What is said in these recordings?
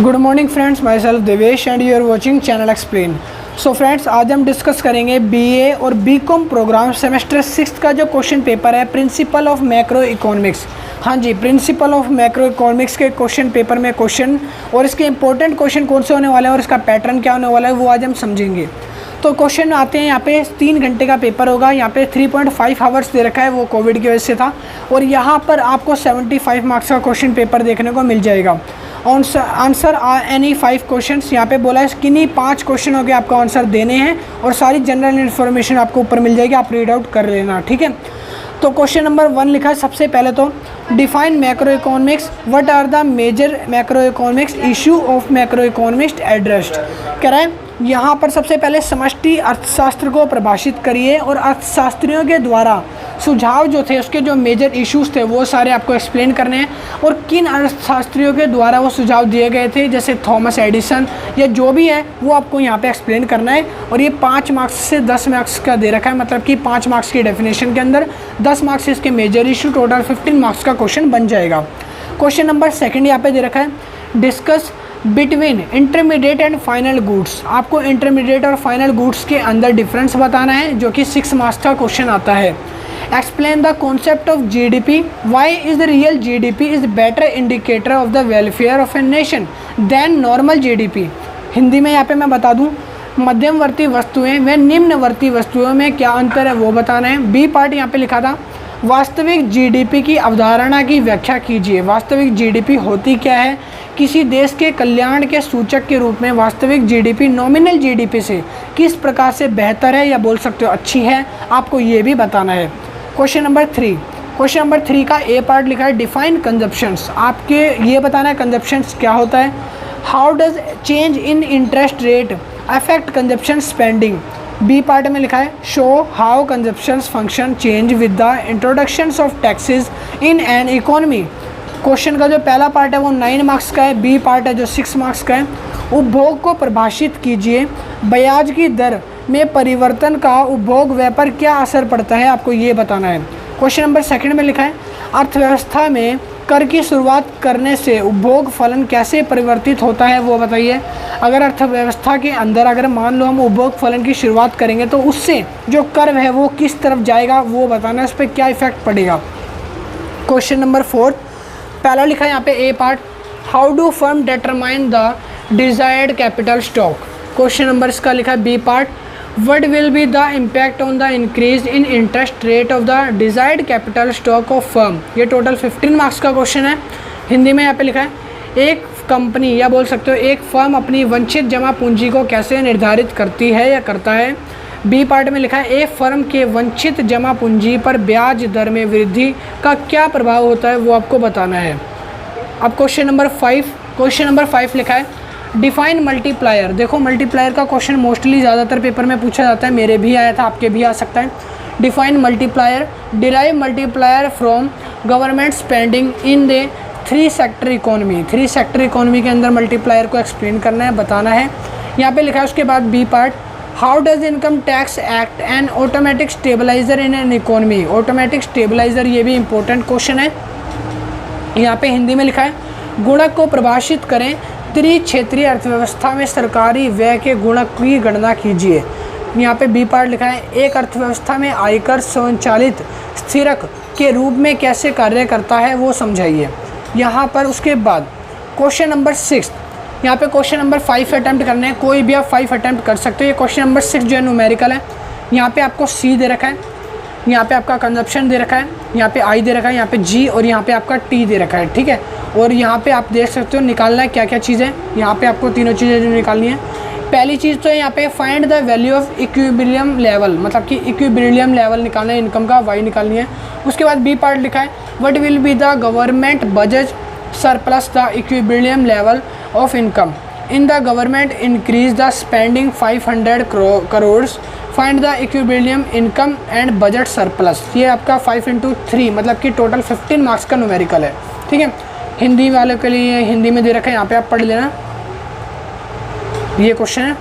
Good morning friends, myself Devesh and you are watching channel explain. So friends, आज हम discuss करेंगे BA और BCom programme semester 6 का जो क्वेश्चन पेपर है प्रिंसिपल ऑफ मैक्रो इकोनॉमिक्स। हाँ जी, प्रिंसिपल ऑफ मैक्रो इकोनॉमिक्स के question paper में क्वेश्चन और इसके इंपॉर्टेंट क्वेश्चन कौन से होने वाले हैं और इसका पैटर्न क्या होने वाला है वो आज हम समझेंगे। तो क्वेश्चन आते हैं, यहाँ पे 3 घंटे का पेपर होगा। यहाँ पे 3.5 आवर्स दे रखा है, वो कोविड की वजह से था। और यहाँ पर आपको 75 मार्क्स का क्वेश्चन पेपर देखने को मिल जाएगा। आंसर एनी 5 क्वेश्चंस, यहाँ पे बोला है किन्हीं 5 क्वेश्चनों के आपको आंसर देने हैं और सारी जनरल इन्फॉर्मेशन आपको ऊपर मिल जाएगी, आप रीड आउट कर लेना, ठीक है। तो क्वेश्चन नंबर 1 लिखा है सबसे पहले तो define macroeconomics, what are the major macroeconomics issue of macroeconomist addressed. कह रहा है यहाँ पर सबसे पहले समष्टि अर्थशास्त्र को परिभाषित करिए और अर्थशास्त्रियों के द्वारा सुझाव जो थे उसके जो मेजर इश्यूज थे वो सारे आपको एक्सप्लेन करने हैं और किन अर्थशास्त्रियों के द्वारा वो सुझाव दिए गए थे, जैसे थॉमस एडिसन या जो भी है वो आपको यहाँ पे एक्सप्लेन करना है। और ये 5 मार्क्स से 10 मार्क्स का दे रखा है, मतलब कि 5 मार्क्स की डेफिनेशन के अंदर 10 मार्क्स से इसके मेजर इशू, टोटल 15 मार्क्स का क्वेश्चन बन जाएगा। क्वेश्चन नंबर 2 यहाँ पे दे रखा है discuss between intermediate and final goods. आपको इंटरमीडिएट और फाइनल गुड्स के अंदर डिफरेंस बताना है, जो कि 6 मार्क्स का क्वेश्चन आता है। Explain the concept of GDP, why is the real GDP is better indicator of the welfare of a nation than normal GDP. Hindi में यहाँ पे मैं बता दूँ, मध्यमवर्ती वस्तुएं व निम्नवर्ती वस्तुओं में क्या अंतर है वो बताना है। बी पार्ट यहाँ पे लिखा था वास्तविक जीडीपी की अवधारणा की व्याख्या कीजिए। वास्तविक जीडीपी होती क्या है? किसी देश के कल्याण के सूचक के रूप में वास्तविक जीडीपी नॉमिनल जीडीपी से किस प्रकार से बेहतर है या बोल सकते हो अच्छी है, आपको ये भी बताना है। क्वेश्चन नंबर 3 का ए पार्ट लिखा है डिफाइन कंजप्शंस। आपके ये बताना है कंजप्शंस क्या होता है। How does change in interest rate affect consumption spending. B part में लिखा है show how consumptions function change with the introductions of taxes in an economy. Question का जो पहला पार्ट है वो 9 मार्क्स का है, बी पार्ट है जो 6 मार्क्स का है। उपभोग को परिभाषित कीजिए, ब्याज की दर में परिवर्तन का उपभोग व्यय पर क्या असर पड़ता है, आपको ये बताना है। क्वेश्चन नंबर 2 में लिखा है अर्थव्यवस्था में कर की शुरुआत करने से उपभोग फलन कैसे परिवर्तित होता है वो बताइए। अगर अर्थव्यवस्था के अंदर अगर मान लो हम उपभोग फलन की शुरुआत करेंगे तो उससे जो कर है वो किस तरफ जाएगा वो बताना है, उस पर क्या इफेक्ट पड़ेगा। क्वेश्चन नंबर 4 पहला लिखा है यहाँ पे A part how do firm determine the desired capital stock. Question number इसका लिखा है B part what will be the impact on the increase in interest rate of the desired capital stock of firm. ये total 15 marks का question है। हिंदी में यहाँ पे लिखा है एक कंपनी या बोल सकते हो एक फर्म अपनी वंचित जमा पूंजी को कैसे निर्धारित करती है या करता है। बी पार्ट में लिखा है एक फर्म के वंचित जमा पूंजी पर ब्याज दर में वृद्धि का क्या प्रभाव होता है वो आपको बताना है। अब क्वेश्चन नंबर 5 लिखा है डिफाइन मल्टीप्लायर। देखो मल्टीप्लायर का क्वेश्चन मोस्टली ज़्यादातर पेपर में पूछा जाता है, मेरे भी आया था, आपके भी आ सकता है। Define multiplier, derive multiplier from government spending in the 3 sector economy. 3 sector economy के अंदर मल्टीप्लायर को एक्सप्लेन करना है, बताना है। यहाँ पे लिखा है उसके बाद B part how does income tax act an automatic stabiliser in an economy. Automatic stabiliser ये भी इंपॉर्टेंट क्वेश्चन है। यहाँ पे हिंदी में लिखा है गुणक को परिभाषित करें, त्रिक्षेत्रीय अर्थव्यवस्था में सरकारी व्यय के गुणक की गणना कीजिए। यहाँ पे बी पार्ट लिखा है एक अर्थव्यवस्था में आयकर स्वचालित स्थिरक के रूप में कैसे कार्य करता है वो समझाइए। यहाँ पर उसके बाद क्वेश्चन नंबर 6, यहाँ पे क्वेश्चन नंबर 5 अटैम्प्ट करने हैं, कोई भी आप 5 अटैम्प्ट कर सकते हो। ये क्वेश्चन नंबर 6 जो है न्यूमेरिकल है। यहाँ पे आपको सी दे रखा है, यहाँ पे आपका कंजप्शन दे रखा है, यहाँ पे आई दे रखा है, यहाँ पे जी और यहाँ पे आपका टी दे रखा है, ठीक है। और यहाँ पे आप देख सकते हो निकालना है क्या क्या चीज़ें। यहाँ पे आपको तीनों चीज़ें जो निकालनी है। पहली चीज़ तो है यहाँ पे find the value of equilibrium level, मतलब कि इक्विलिब्रियम लेवल निकालना है, इनकम का वाई निकालनी है। उसके बाद बी पार्ट लिखा है what will be the government budget surplus the equilibrium level of income in the government increase the spending 500 crore find the equilibrium income and budget surplus. ये आपका 5 × 3 मतलब कि टोटल 15 मार्क्स का न्यूमेरिकल है, ठीक है। हिंदी वालों के लिए हिंदी में दे रखा है, यहाँ पे आप पढ़ लेना। ये क्वेश्चन है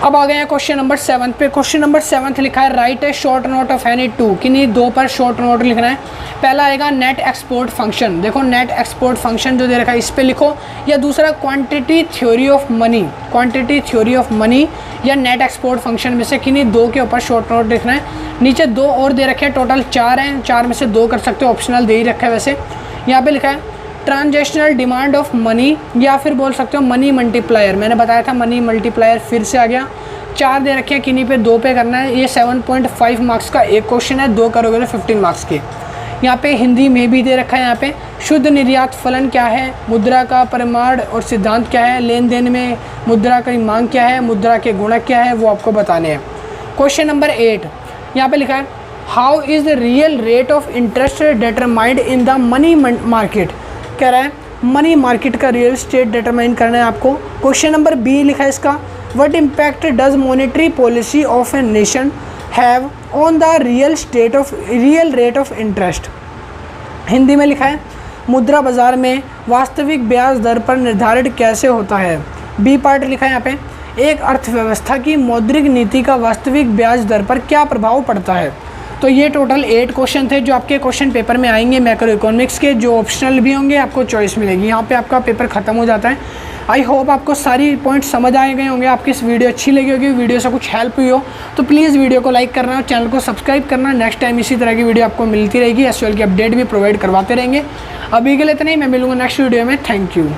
अब आ गए हैं क्वेश्चन नंबर 7 पे। क्वेश्चन नंबर 7 लिखा है right A short note of any two, किन्हीं दो पर शॉर्ट नोट लिखना है। पहला आएगा नेट एक्सपोर्ट फंक्शन, देखो नेट एक्सपोर्ट फंक्शन जो दे रखा है इस पे लिखो, या दूसरा quantity theory of money, quantity theory of money या नेट एक्सपोर्ट फंक्शन में से किन्हीं दो के ऊपर शॉर्ट नोट लिखना है। नीचे दो और दे रखे हैं, टोटल 4 हैं, 4 में से 2 कर सकते हो, ऑप्शनल दे ही रखा है। वैसे यहाँ पे लिखा है ट्रांजेक्शनल डिमांड ऑफ मनी, या फिर बोल सकते हो मनी मल्टीप्लायर, मैंने बताया था मनी मल्टीप्लायर फिर से आ गया। 4 दे रखे हैं, किन्हीं पे 2 पे करना है। ये 7.5 मार्क्स का एक क्वेश्चन है, 2 करोगे तो 15 मार्क्स के। यहाँ पे हिंदी में भी दे रखा है, यहाँ पे शुद्ध निर्यात फलन क्या है, मुद्रा का परिमाण और सिद्धांत क्या है, लेन देन में मुद्रा की मांग क्या है, मुद्रा के गुणक क्या है, वो आपको बताने हैं। क्वेश्चन नंबर 8 यहाँ पे लिखा है how is the real rate of interest determined in the money market, कह रहा है मनी मार्केट का रियल स्टेट डिटरमाइन करना है आपको। क्वेश्चन नंबर बी लिखा है इसका what impact does monetary policy of a nation have on the real rate of interest. Hindi में लिखा है मुद्रा बाजार में वास्तविक ब्याज दर पर निर्धारित कैसे होता है। बी पार्ट लिखा है यहाँ पे एक अर्थव्यवस्था की मौद्रिक नीति का वास्तविक ब्याज दर पर क्या प्रभाव पड़ता है। तो ये टोटल 8 क्वेश्चन थे जो आपके क्वेश्चन पेपर में आएंगे मैक्रो इकोनॉमिक्स के, जो ऑप्शनल भी होंगे, आपको चॉइस मिलेगी। यहाँ पे आपका पेपर खत्म हो जाता है। आई होप आपको सारी पॉइंट्स समझ आए गए होंगे, आपकी इस वीडियो अच्छी लगी होगी, वीडियो से कुछ हेल्प हुई हो तो प्लीज़ वीडियो को लाइक करना और चैनल को सब्सक्राइब करना। नेक्स्ट टाइम इसी तरह की वीडियो आपको मिलती रहेगी, एसक्यूएल की अपडेट भी प्रोवाइड करवाते रहेंगे। अभी के लिए इतना ही, मैं मिलूँगा नेक्स्ट वीडियो में। Thank you.